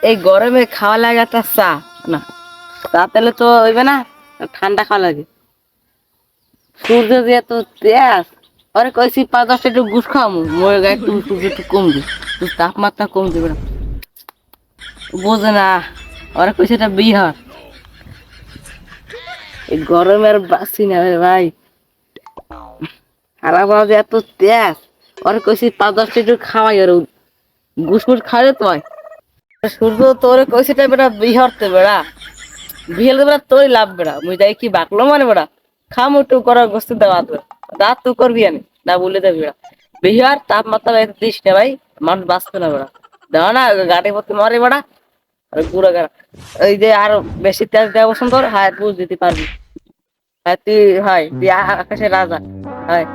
এই গরমে খাওয়া লাগে একটা চা। না, চা তাহলে তো হইবে না, ঠান্ডা খাওয়া লাগে। সূর্য যে এত তেজ, আরে কইছি ৫-১০টা একটু গুড় খাওয়ামু, মরে গায়ে একটু সূর্য একটু কমবে, একটু তাপমাত্রা কম দেবে না, বোঝে না। ওরা কইছে এটা বিহার, এই গরমে আর বাঁচি না রে ভাই। সারা বাবা যে এত তেজ, ওরা কইছি ৫-১০টা একটু খাওয়াই, আর গুড় খাওয়ালে তো হয়। সূর্য তোরে কইছে এটা বেটা বিহারতে বেড়া, বিহেল বেড়া তোরই লাভ বেড়া, মুই যাই কি বাকলো মানে বেড়া, খাম একটু করার গোস্ত দেওয়া রাত তুই করবি আনি না বলে দেবে বেড়া। বিহার তাপমাত্রা এত দিস না ভাই, মানুষ বাঁচবে না বেড়া। দেওয়া না গাড়ি পথে মরে বেড়া, আর পুরো গাড়া এই যে আরো বেশি তেজ দেওয়া পছন্দ কর, হায় বুঝ দিতে পারবি। হ্যাঁ তুই, হয় তুই আকাশের রাজা। হয়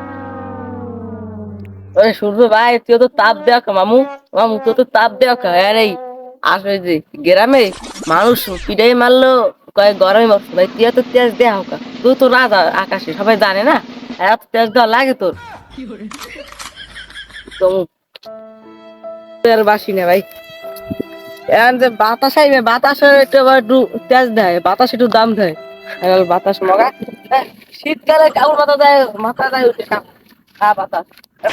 ওরে সূর্য ভাই, তুই তো তাপ দেওয়া খা মামু, মামু তুই তো তাপ দেওয়া খা। আর এই আসলে যে গ্রামে মানুষ পিটাই মারলো কয়েক গরমে মরছে ভাই, তুই তো তেজ দেওয়া হোক, তুই তো রাজা আকাশে, সবাই জানে না, এত তেজ দেওয়া লাগে তোর। আর বাসি না ভাই, এখন যে বাতাস আইবে, বাতাসে একটু আবার একটু তেজ দেয়, বাতাস একটু দাম দেয়। আর বাতাস মগা শীতকালে কাউর মাথা দেয়, মাথা দেয় উঠে খা বাতাস,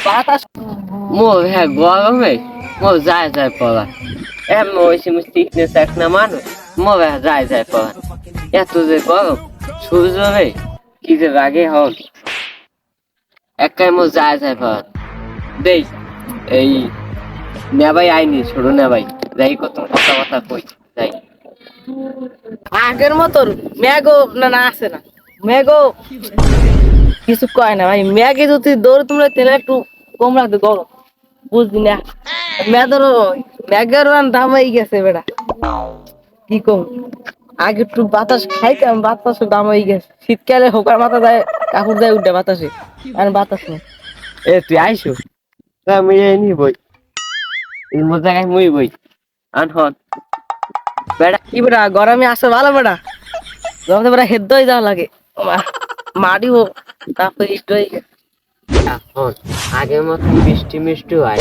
বাতাস মো। হ্যাঁ গরমে মো যায় যায় পড়া, এমন ওইসি সিকনেস এক না মানুষ, মো যায় যায় পড়া। এত যে গরম, সূর্য রে কি যে রাগে হন, একাই মো যায় যায় পড়া। দেই এই নেবাই আইনি, ছোট নেবাই যাই, কত কথা কথা কই যাই। আগের মতন ম্যাগো না না আছে না, ম্যাগো কিছু কয় না ভাই। ম্যাগে যদি দৌড় তোমরা তেলে একটু কম রাখবে গরম, বুঝলি না। ম্যাগেরও ম্যাগেরও দাম হয়ে গেছে বেটা, কি কম। আগে একটু বাতাস খাইতাম, বাতাসের দাম হয়ে গেছে। শীতকালে হোকার মাথা দেয়, কাপড় দেয় উঠে বাতাসে, আর বাতাস নেই। এ তুই আইসো, আমি নি বই এর মধ্যে জায়গায় মুই বই আনহন বেটা। কি বেটা গরমে আসো ভালো বেটা, গরমে বেটা হেদ্দ হয়ে যাওয়া লাগে, মাটি হোক তারপরে ইষ্ট হয়ে গেছে। এখন আগের মতো বৃষ্টি মিষ্টি হয়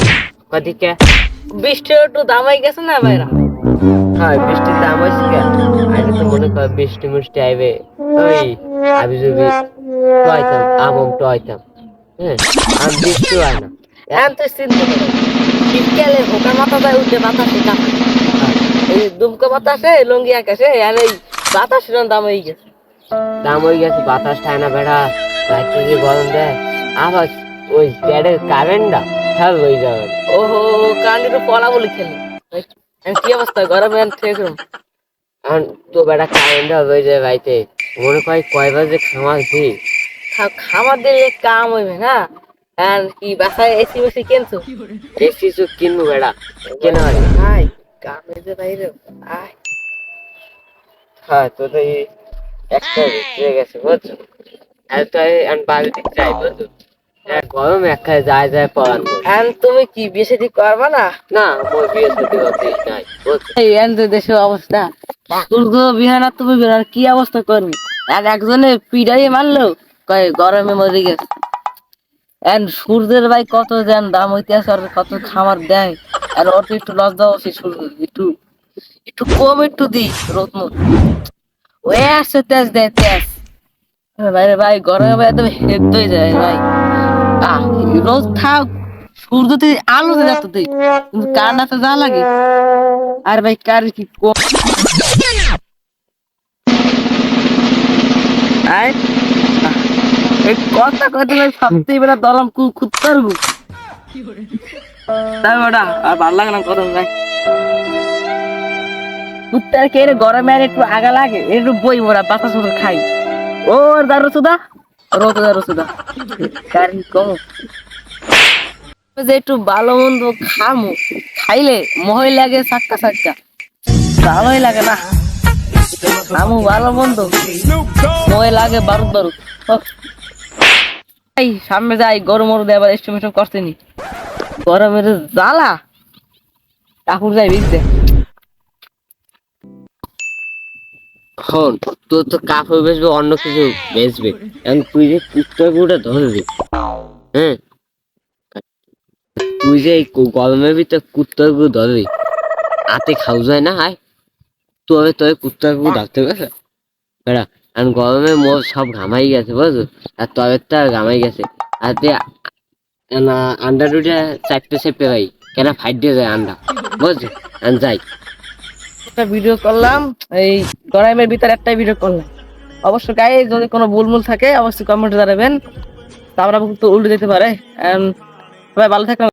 কদিকে, বৃষ্টির একটু দাম হয়ে গেছে না ভাইরা। হ্যাঁ বৃষ্টির দাম হয়েছে, আগে তো মনে কর বৃষ্টি মিষ্টি আইবে, ওই আমি যদি টয়তাম আমম টয়তাম, হ্যাঁ আর বৃষ্টি হয় না। এখন তো চিন্তা করো, শীতকালে হোকার মাথা দেয় উঠে বাতাসে কাঁপে, এই দুমকা বাতাসে লঙ্গি আকাশে, আর এই বাতাসের দাম হয়ে গেছে, দাম হয়ে গেছে। বাতাস খায় না বেড়া, রাত্রে যে গরম দেয়, আবার ওই প্যাডের কারেন্টটা ফেল হয়ে যাবে। ওহো কারেন্ট একটু পলা বলি খেলে কি অবস্থা গরমে থেকে এখন তো বেড়া কারেন্ট হয়ে যায় বাড়িতে, মনে কয় কয় বাজে খামার দিই, খামার দিলে কাম হইবে না। আর কি বাসায় এসি বেশি কিনছো, এসি চুপ কিনবো বেড়া, কেনা হয় না আয় কাম হয়েছে বাইরে আয়। হ্যাঁ তো তো একটা বিক্রি গেছে বুঝছো, আর তো আমি বাড়ি দিক যাই বুঝছো, গরম একাই যায় যায় পড়ান। এখন তুমি কি বিয়ে শাদী করবা না? না মই বিয়ে শাদী করতে নাই বুঝছো, এই দেশের অবস্থা, সূর্য বিহানা তুমি আর কি অবস্থা করবি। আর একজনে পিড়াই মারলো কয় গরমে মরে গেছে। এখন সূর্যের ভাই কত দেন দাম হইতেছে, আর কত খাবার দেয়, আর ওর তো একটু লজ্জা আছে, সূর্য একটু একটু কম একটু দি রোদ মত ওই আসছে তেজ দেয় তেজ। ভাই রে ভাই গরমে ভাই একদম হেদ হয়ে যায় ভাই। রোজ থাক, সূর্য তুই আলো দে যাত তুই, কিন্তু কার না তো যা লাগে। আর ভাই কার কি আয় এই কথা কথা ভাই ভাবতেই বেলা দলাম খুদ পারবো তাই বেটা, আর ভাল লাগে না গরম ভাই। কুত্তার কে গরমে আর একটু আগা লাগে, একটু বই মোড়া বাতাস মতো খাই। ওর দারু সুদা রোদ দারু সুদা কারণ কম যে একটু ভালো মন্দ খামু, খাইলে মহই লাগে সাক্কা সাক্কা, ভালোই লাগে না। খামু ভালো মন্দ মহে লাগে বারুদ বারুদ। এই সামনে যাই, গরম মরু দিয়ে আবার এস্টিমেশন করতে নি, গরমের জ্বালা কাকুর যাই ভিজতে। হন তোর তো কাপড় বেচবে, অন্য কিছু বেচবে, এখন তুই যে কুত্তার গুঁড়া ধরবি, হ্যাঁ তুই যে এই গরমের ভিতরে কুত্তার গুঁড়ো ধরবি, আতে খাও যায় না আয় তবে তবে কুত্তা কুকুর ডাকতে গেছে বেড়া আর গরমে মোর সব ঘামাই গেছে বুঝছো আর তবেরটা ঘামাই গেছে আর না আন্ডা দুটা চারটে চেপে ভাই কেন ফাইট দিয়ে যায় আন্ডা বুঝছো আর যাই একটা ভিডিও করলাম, এই গরমের ভিতরে একটাই ভিডিও করলাম। অবশ্য গায়ে যদি কোনো ভুলমুল থাকে অবশ্যই কমেন্টে জানাবেন, তা আমরা কিন্তু উল্টে যেতে পারে। সবাই ভালো থাকবেন।